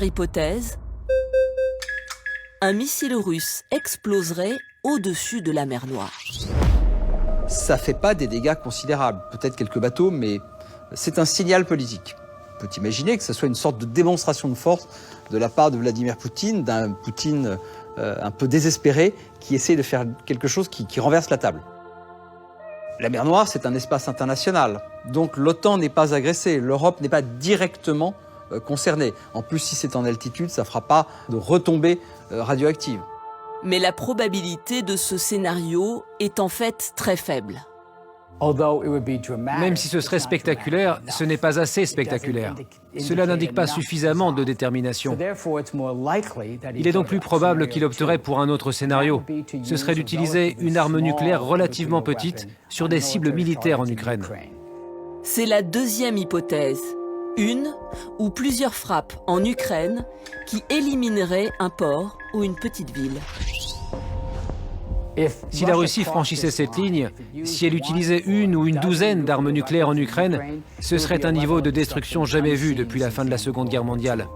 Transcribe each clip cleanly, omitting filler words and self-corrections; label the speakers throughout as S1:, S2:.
S1: Hypothèse, un missile russe exploserait au-dessus de la mer Noire.
S2: Ça fait pas des dégâts considérables, peut-être quelques bateaux, mais c'est un signal politique. On peut imaginer que ce soit une sorte de démonstration de force de la part de Vladimir Poutine, d'un Poutine un peu désespéré, qui essaie de faire quelque chose qui renverse la table. La mer Noire, c'est un espace international, donc l'OTAN n'est pas agressée, l'Europe n'est pas directement concernée. En plus, si c'est en altitude, ça ne fera pas de retombées radioactives.
S1: Mais la probabilité de ce scénario est en fait très faible.
S3: Même si ce serait spectaculaire, ce n'est pas assez spectaculaire. Cela n'indique pas suffisamment de détermination. Il est donc plus probable qu'il opterait pour un autre scénario. Ce serait d'utiliser une arme nucléaire relativement petite sur des cibles militaires en Ukraine.
S1: C'est la deuxième hypothèse. Une ou plusieurs frappes en Ukraine qui élimineraient un port ou une petite ville.
S3: Si la Russie franchissait cette ligne, si elle utilisait une ou une douzaine d'armes nucléaires en Ukraine, ce serait un niveau de destruction jamais vu depuis la fin de la Seconde Guerre mondiale.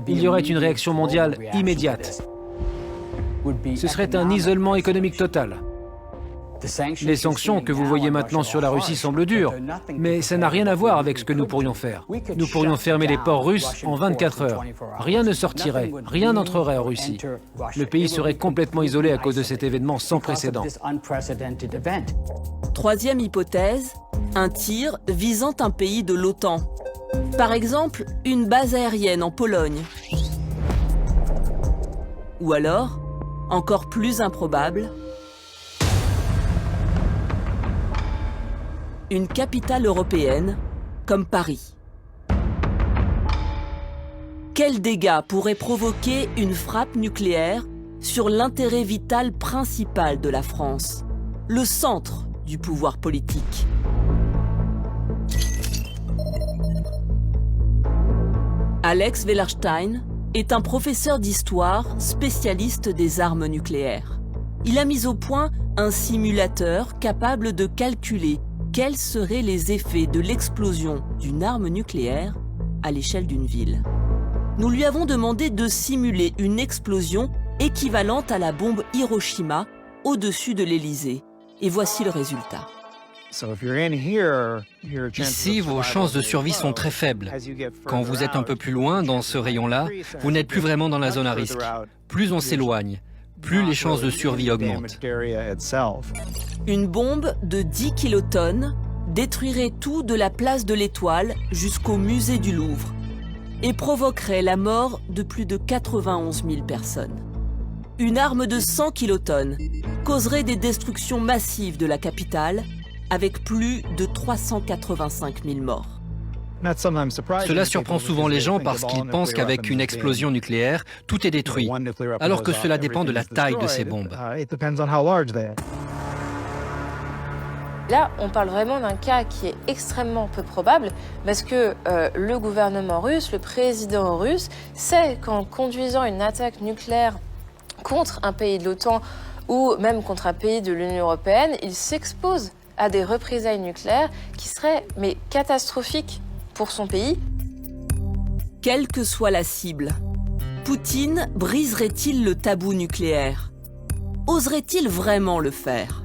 S3: Il y aurait une réaction mondiale immédiate. Ce serait un isolement économique total. Les sanctions que vous voyez maintenant sur la Russie semblent dures, mais ça n'a rien à voir avec ce que nous pourrions faire. Nous pourrions fermer les ports russes en 24 heures. Rien ne sortirait, rien n'entrerait en Russie. Le pays serait complètement isolé à cause de cet événement sans précédent.
S1: Troisième hypothèse, un tir visant un pays de l'OTAN. Par exemple, une base aérienne en Pologne. Ou alors, encore plus improbable, une capitale européenne comme Paris. Quels dégâts pourrait provoquer une frappe nucléaire sur l'intérêt vital principal de la France, le centre du pouvoir politique? Alex Wellerstein est un professeur d'histoire spécialiste des armes nucléaires. Il a mis au point un simulateur capable de calculer quels seraient les effets de l'explosion d'une arme nucléaire à l'échelle d'une ville. Nous lui avons demandé de simuler une explosion équivalente à la bombe Hiroshima au-dessus de l'Élysée. Et voici le résultat.
S4: Ici, vos chances de survie sont très faibles. Quand vous êtes un peu plus loin dans ce rayon-là, vous n'êtes plus vraiment dans la zone à risque. Plus on s'éloigne, plus les chances de survie augmentent.
S1: Une bombe de 10 kilotonnes détruirait tout de la place de l'Étoile jusqu'au musée du Louvre et provoquerait la mort de plus de 91 000 personnes. Une arme de 100 kilotonnes causerait des destructions massives de la capitale avec plus de 385 000 morts.
S4: Cela surprend souvent les gens parce qu'ils pensent qu'avec une explosion nucléaire, tout est détruit, alors que cela dépend de la taille de ces bombes.
S5: Là, on parle vraiment d'un cas qui est extrêmement peu probable parce que le gouvernement russe, le président russe, sait qu'en conduisant une attaque nucléaire contre un pays de l'OTAN ou même contre un pays de l'Union européenne, il s'expose à des représailles nucléaires qui seraient catastrophiques pour son pays.
S1: Quelle que soit la cible, Poutine briserait-il le tabou nucléaire? Oserait-il vraiment le faire?